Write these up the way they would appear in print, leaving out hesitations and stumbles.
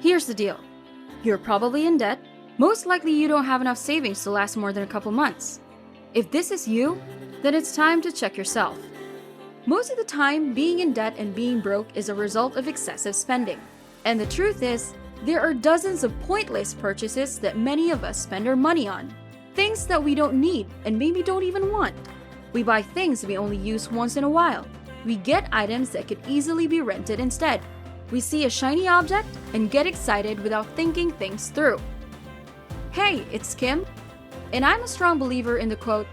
Here's the deal. You're probably in debt. Most likely you don't have enough savings to last more than a couple months. If this is you, then it's time to check yourself. Most of the time, being in debt and being broke is a result of excessive spending. And the truth is, there are dozens of pointless purchases that many of us spend our money on. Things that we don't need and maybe don't even want. We buy things we only use once in a while. We get items that could easily be rented instead. We see a shiny object and get excited without thinking things through. Hey, it's Kim, and I'm a strong believer in the quote,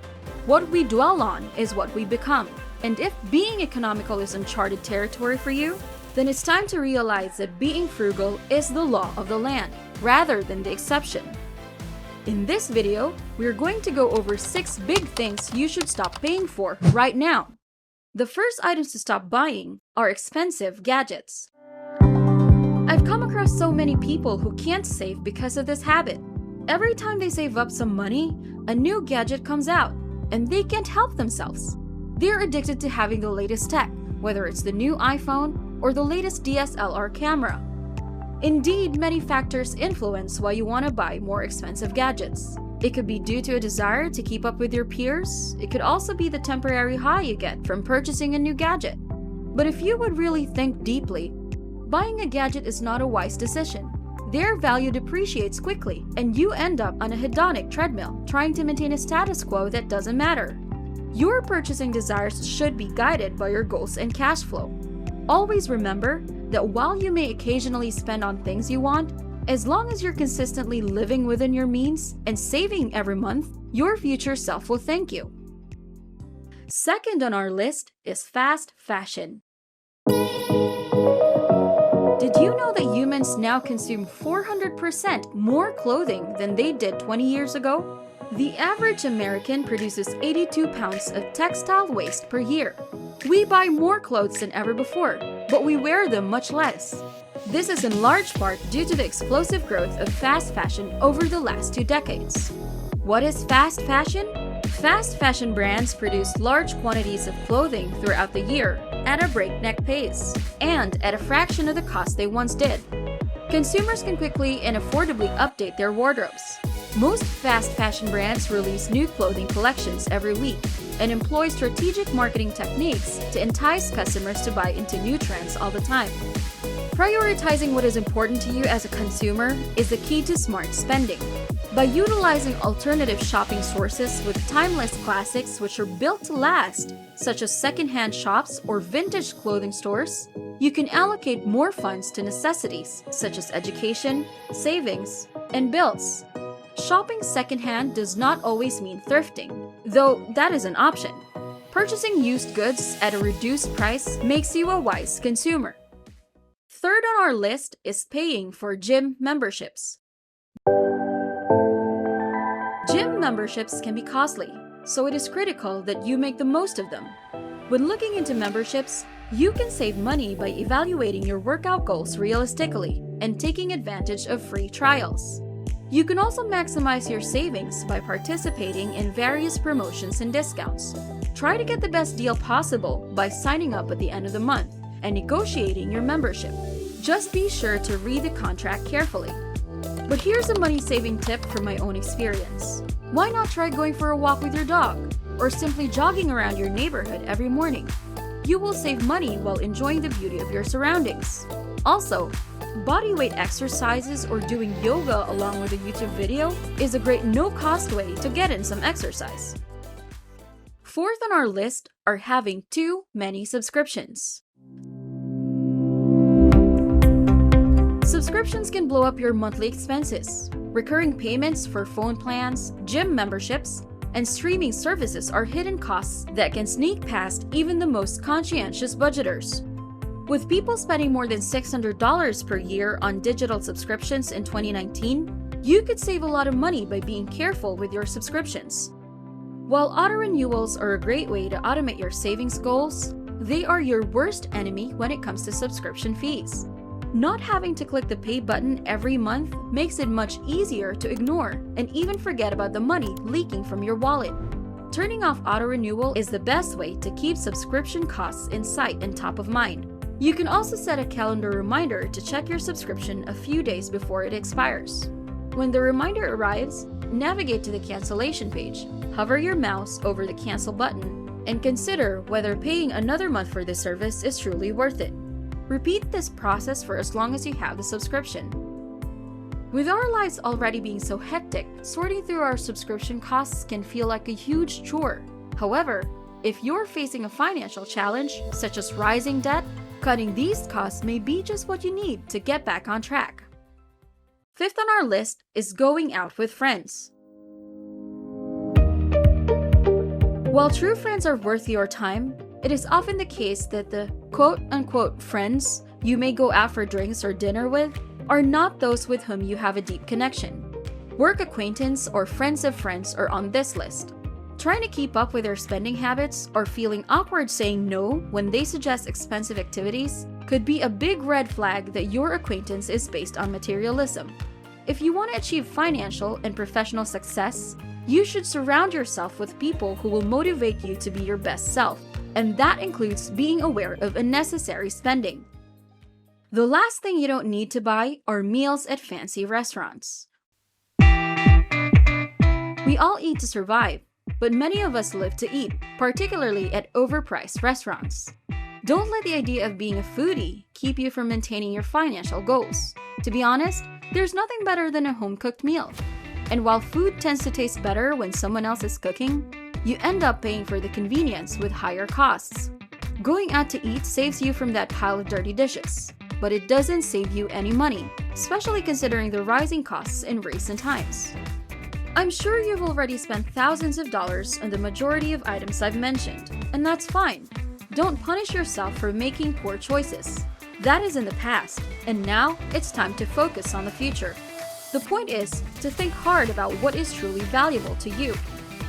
"What we dwell on is what we become." And if being economical is uncharted territory for you, then it's time to realize that being frugal is the law of the land, rather than the exception. In this video, we're going to go over 6 big things you should stop paying for right now. The first items to stop buying are expensive gadgets. I've come across so many people who can't save because of this habit. Every time they save up some money, a new gadget comes out, and they can't help themselves. They're addicted to having the latest tech, whether it's the new iPhone or the latest DSLR camera. Indeed, many factors influence why you want to buy more expensive gadgets. It could be due to a desire to keep up with your peers. It could also be the temporary high you get from purchasing a new gadget. But if you would really think deeply, buying a gadget is not a wise decision. Their value depreciates quickly, and you end up on a hedonic treadmill trying to maintain a status quo that doesn't matter. Your purchasing desires should be guided by your goals and cash flow. Always remember that while you may occasionally spend on things you want, as long as you're consistently living within your means and saving every month, your future self will thank you. Second on our list is fast fashion. Did you know that humans now consume 400% more clothing than they did 20 years ago? The average American produces 82 pounds of textile waste per year. We buy more clothes than ever before, but we wear them much less. This is in large part due to the explosive growth of fast fashion over the last 2 decades. What is fast fashion? Fast fashion brands produce large quantities of clothing throughout the year at a breakneck pace and at a fraction of the cost they once did. Consumers can quickly and affordably update their wardrobes. Most fast fashion brands release new clothing collections every week and employ strategic marketing techniques to entice customers to buy into new trends all the time. Prioritizing what is important to you as a consumer is the key to smart spending. By utilizing alternative shopping sources with timeless classics which are built to last, such as secondhand shops or vintage clothing stores, you can allocate more funds to necessities such as education, savings, and bills. Shopping secondhand does not always mean thrifting, though that is an option. Purchasing used goods at a reduced price makes you a wise consumer. Third on our list is paying for gym memberships. Gym memberships can be costly, so it is critical that you make the most of them. When looking into memberships, you can save money by evaluating your workout goals realistically and taking advantage of free trials. You can also maximize your savings by participating in various promotions and discounts. Try to get the best deal possible by signing up at the end of the month and negotiating your membership. Just be sure to read the contract carefully. But here's a money-saving tip from my own experience. Why not try going for a walk with your dog, or simply jogging around your neighborhood every morning? You will save money while enjoying the beauty of your surroundings. Also, bodyweight exercises or doing yoga along with a YouTube video is a great no-cost way to get in some exercise. Fourth on our list are having too many subscriptions. Subscriptions can blow up your monthly expenses. Recurring payments for phone plans, gym memberships, and streaming services are hidden costs that can sneak past even the most conscientious budgeters. With people spending more than $600 per year on digital subscriptions in 2019, you could save a lot of money by being careful with your subscriptions. While auto-renewals are a great way to automate your savings goals, they are your worst enemy when it comes to subscription fees. Not having to click the pay button every month makes it much easier to ignore and even forget about the money leaking from your wallet. Turning off auto-renewal is the best way to keep subscription costs in sight and top of mind. You can also set a calendar reminder to check your subscription a few days before it expires. When the reminder arrives, navigate to the cancellation page, hover your mouse over the cancel button, and consider whether paying another month for this service is truly worth it. Repeat this process for as long as you have the subscription. With our lives already being so hectic, sorting through our subscription costs can feel like a huge chore. However, if you're facing a financial challenge, such as rising debt, cutting these costs may be just what you need to get back on track. Fifth on our list is going out with friends. While true friends are worth your time, it is often the case that the quote-unquote friends you may go out for drinks or dinner with are not those with whom you have a deep connection. Work acquaintance or friends of friends are on this list. Trying to keep up with their spending habits or feeling awkward saying no when they suggest expensive activities could be a big red flag that your acquaintance is based on materialism. If you want to achieve financial and professional success, you should surround yourself with people who will motivate you to be your best self, and that includes being aware of unnecessary spending. The last thing you don't need to buy are meals at fancy restaurants. We all eat to survive, but many of us live to eat, particularly at overpriced restaurants. Don't let the idea of being a foodie keep you from maintaining your financial goals. To be honest, there's nothing better than a home-cooked meal. And while food tends to taste better when someone else is cooking, you end up paying for the convenience with higher costs. Going out to eat saves you from that pile of dirty dishes, but it doesn't save you any money, especially considering the rising costs in recent times. I'm sure you've already spent thousands of dollars on the majority of items I've mentioned, and that's fine. Don't punish yourself for making poor choices. That is in the past, and now it's time to focus on the future. The point is to think hard about what is truly valuable to you.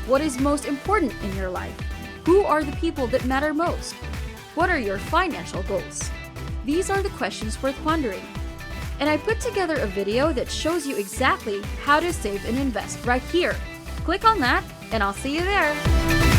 What is most important in your life? Who are the people that matter most? What are your financial goals? These are the questions worth pondering. And I put together a video that shows you exactly how to save and invest right here. Click on that, and I'll see you there.